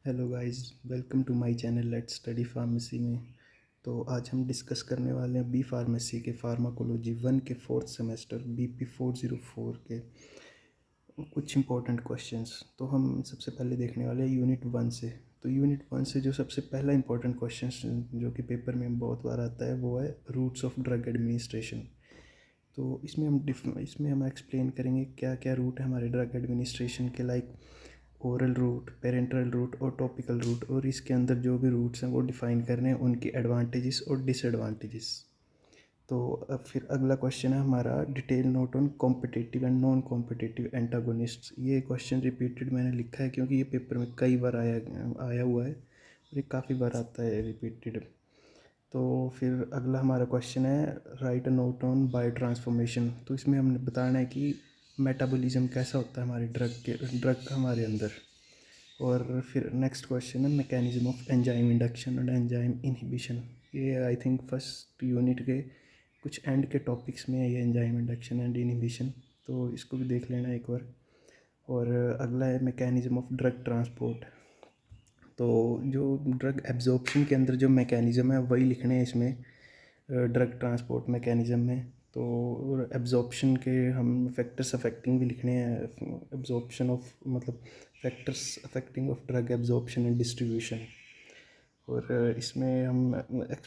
Hello guys, welcome to my channel let's study pharmacy में। तो आज हम डिस्कस करने वाले हैं बी फार्मेसी के फार्माकोलॉजी 1 के फोर्थ सेमेस्टर BP 404 के कुछ इंपॉर्टेंट क्वेश्चंस। तो हम सबसे पहले देखने वाले हैं यूनिट 1 से। तो यूनिट 1 से जो सबसे पहला इंपॉर्टेंट क्वेश्चंस जो कि पेपर में बहुत बार आता है वो है रूट्स ऑफ ड्रग एडमिनिस्ट्रेशन। तो इसमें हम एक्सप्लेन करेंगे क्या क्या रूट है हमारे ड्रग एडमिनिस्ट्रेशन के, like oral route, parenteral route और टॉपिकल रूट, और इसके अंदर जो भी रूट्स हैं वो डिफाइन करने हैं, उनकी एडवांटेजेस और डिसएडवांटेजेस। तो अब फिर अगला क्वेश्चन है हमारा detail note on competitive and non competitive antagonists. ये क्वेश्चन रिपीटेड मैंने लिखा है क्योंकि ये पेपर में कई बार आया हुआ है और ये काफ़ी बार आता है रिपीटेड। तो फिर अगला हमारा क्वेश्चन है right a note on bio transformation. तो इसमें हमने बताना है कि मेटाबॉलिज्म कैसा होता है हमारे ड्रग का हमारे अंदर। और फिर नेक्स्ट क्वेश्चन है mechanism of enzyme induction and enzyme inhibition. ये आई थिंक फर्स्ट यूनिट के कुछ एंड के टॉपिक्स में है ये एंजाइम इंडक्शन एंड इनहिबिशन, तो इसको भी देख लेना एक बार। और अगला है मैकेनिज्म ऑफ ड्रग ट्रांसपोर्ट। तो जो ड्रग एब्जॉर्प्शन के अंदर जो मैकेनिज्म है वही लिखने हैं इसमें ड्रग ट्रांसपोर्ट मैकेनिज्म में। तो एब्जॉर्प्शन के हम फैक्टर्स अफेक्टिंग भी लिखने हैं, एब्जॉर्प्शन ऑफ मतलब factors affecting of drug absorption and distribution. और इसमें हम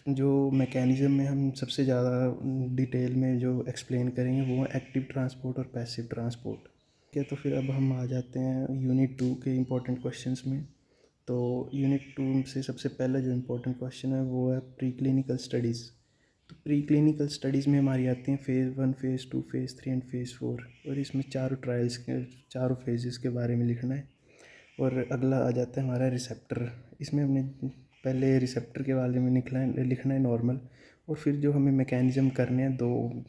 जो मैकेनिज्म में हम सबसे ज़्यादा डिटेल में जो एक्सप्लेन करेंगे वो है एक्टिव ट्रांसपोर्ट और पैसिव ट्रांसपोर्ट। ठीक है, तो फिर अब हम आ जाते हैं यूनिट 2 के इम्पोर्टेंट क्वेश्चंस में। तो यूनिट 2 से सबसे पहला जो इम्पोर्टेंट क्वेश्चन है वो है प्री क्लिनिकल स्टडीज़। तो प्री क्लिनिकल स्टडीज़ में हमारी आती हैं phase 1, phase 2, phase 3 and phase 4, और इसमें चारों ट्रायल्स के चारों फेजेस के बारे में लिखना है। और अगला आ जाता है हमारा रिसेप्टर। इसमें हमने पहले रिसेप्टर के बारे में लिखना है नॉर्मल, और फिर जो हमें मैकेनिज्म करने हैं दो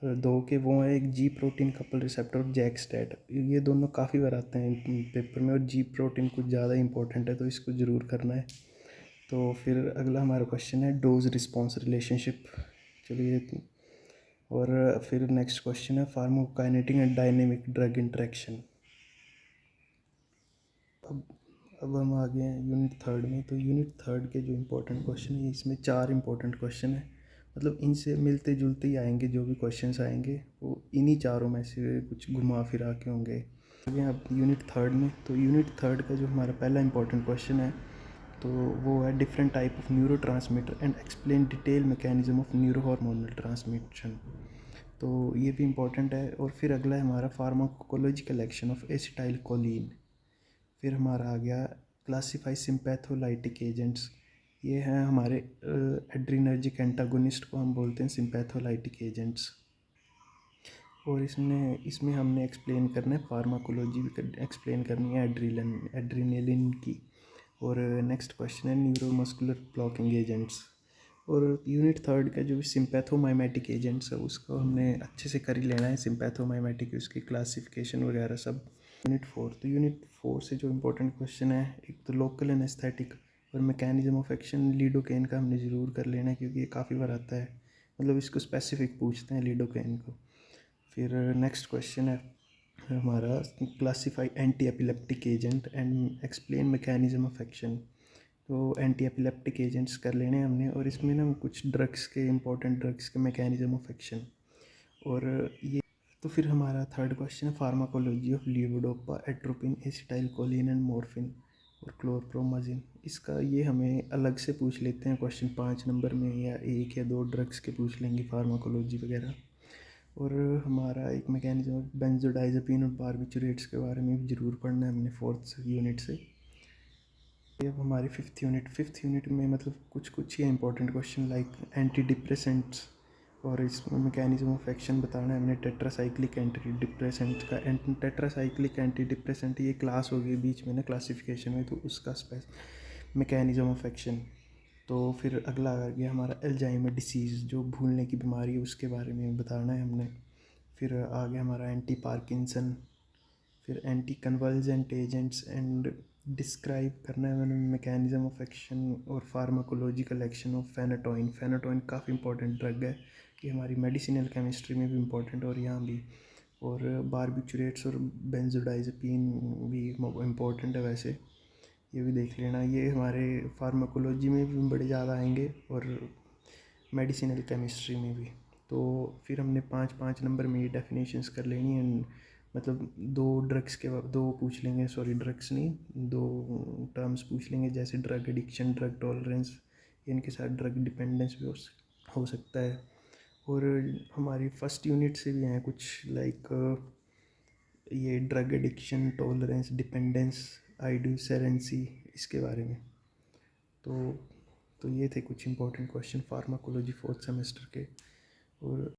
दो के वो है एक जी प्रोटीन कपल रिसेप्टर और जैक स्टैट। ये दोनों काफ़ी बार आते हैं पेपर में, और जी प्रोटीन कुछ ज़्यादा इंपॉर्टेंट है तो इसको ज़रूर करना है। तो फिर अगला हमारा क्वेश्चन है डोज रिस्पॉन्स रिलेशनशिप। चलिए, और फिर नेक्स्ट क्वेश्चन है pharmacokinetic and dynamic drug interaction. अब अब हम आ गए हैं यूनिट 3 में। तो यूनिट 3 के जो इम्पोर्टेंट क्वेश्चन है इसमें 4 इम्पोर्टेंट क्वेश्चन है, मतलब इनसे मिलते जुलते ही आएंगे। जो भी क्वेश्चंस आएंगे वो इन्हीं चारों में से कुछ घुमा फिरा के होंगे। आगे अब यूनिट 3 में। तो यूनिट 3 का जो हमारा पहला इंपॉर्टेंट क्वेश्चन है तो वो है different type of neuro transmitter and explain detail mechanism of neuro hormonal transmission. तो ये भी इम्पोर्टेंट है। और फिर अगला है हमारा pharmacological action of acetyl choline. फिर हमारा आ गया क्लासीफाई सिंपैथोलाइटिक एजेंट्स। ये हैं हमारे एड्रीनर्जिक एंटागोनिस्ट को हम बोलते हैं सिंपैथोलाइटिक एजेंट्स। और इसमें हमने एक्सप्लेन करना है फार्माकोलॉजी एक्सप्लेन करनी है एड्रीनेलिन की। और नेक्स्ट क्वेश्चन है न्यूरोमस्कुलर ब्लॉकिंग एजेंट्स। और यूनिट 3 का जो सिंपैथोमाइमेटिक एजेंट्स है उसको हमने अच्छे से कर ही लेना है, सिंपैथोमाइमेटिक उसकी क्लासिफिकेशन वगैरह सब। यूनिट 4। तो यूनिट 4 से जो इम्पोर्टेंट क्वेश्चन है एक तो लोकल एनेस्थेटिक और मैकेनिज्म ऑफ एक्शन लीडोकेन का हमने ज़रूर कर लेना है क्योंकि ये काफ़ी बार आता है, मतलब इसको स्पेसिफिक पूछते हैं लीडोकेन को। फिर नेक्स्ट क्वेश्चन है हमारा classify anti epileptic agent and explain mechanism of action. तो एंटी एपिलेप्टिक एजेंट्स कर लेने हैं हमने, और इसमें ना कुछ ड्रग्स के इंपॉर्टेंट ड्रग्स के मैकेनिज्म ऑफ एक्शन। और ये तो फिर हमारा थर्ड क्वेश्चन है pharmacology of levodopa, atropine, acetyl choline and morphine और क्लोरप्रोमाजिन। इसका ये हमें अलग से पूछ लेते हैं क्वेश्चन 5 नंबर में, या 1 या 2 ड्रग्स के पूछ लेंगे फार्माकोलॉजी वगैरह। और हमारा एक मैकेनिज्म बेंजोडाइजेपिन और बारबिचुरेट्स के बारे में भी ज़रूर पढ़ना है हमने 4th यूनिट से। ये अब हमारी फिफ्थ यूनिट में मतलब कुछ कुछ ही important question like antidepressants, और इसमें मैकेनिज्म ऑफ एक्शन बताना है हमने टेट्रासाइक्लिक एंटी डिप्रेसेंट का। टेट्रासाइक्लिक एंटी डिप्रेसेंट ये क्लास होगी बीच में ना क्लासिफिकेशन में, तो उसका मैकेनिज्म ऑफ एक्शन। तो फिर अगला आ गया हमारा अल्जाइमर डिसीज़, जो भूलने की बीमारी है उसके बारे में बताना है हमने। फिर आ गया हमारा एंटी पार्किंसन। फिर anti convergent agents and describe करना है मैंने मैकेनिज्म ऑफ एक्शन और फार्माकोलॉजिकल एक्शन ऑफ फेनाटोइन। फेनाटोइन काफ़ी इंपॉर्टेंट ड्रग है, ये हमारी मेडिसिनल केमिस्ट्री में भी इम्पॉर्टेंट और यहाँ भी। और बारबिचुरेट्स और बेंजोडाइजेपिन भी इम्पॉर्टेंट है वैसे। ये भी देख लेना। ये हमारे फार्माकोलॉजी में भी बड़े ज़्यादा आएंगे और मेडिसिनल केमिस्ट्री में भी। तो फिर हमने 5-5 नंबर में ये डेफिनेशंस कर लेनी है। मतलब दो पूछ लेंगे, सॉरी ड्रग्स नहीं, दो टर्म्स पूछ लेंगे, जैसे ड्रग एडिक्शन, ड्रग टॉलरेंस, इनके साथ ड्रग डिपेंडेंस भी हो सकता है। और हमारी फर्स्ट यूनिट से भी हैं कुछ, लाइक ये ड्रग एडिक्शन, टॉलरेंस, डिपेंडेंस, आइडियोसेरेंसी, इसके बारे में। तो ये थे कुछ important question pharmacology 4th semester के। और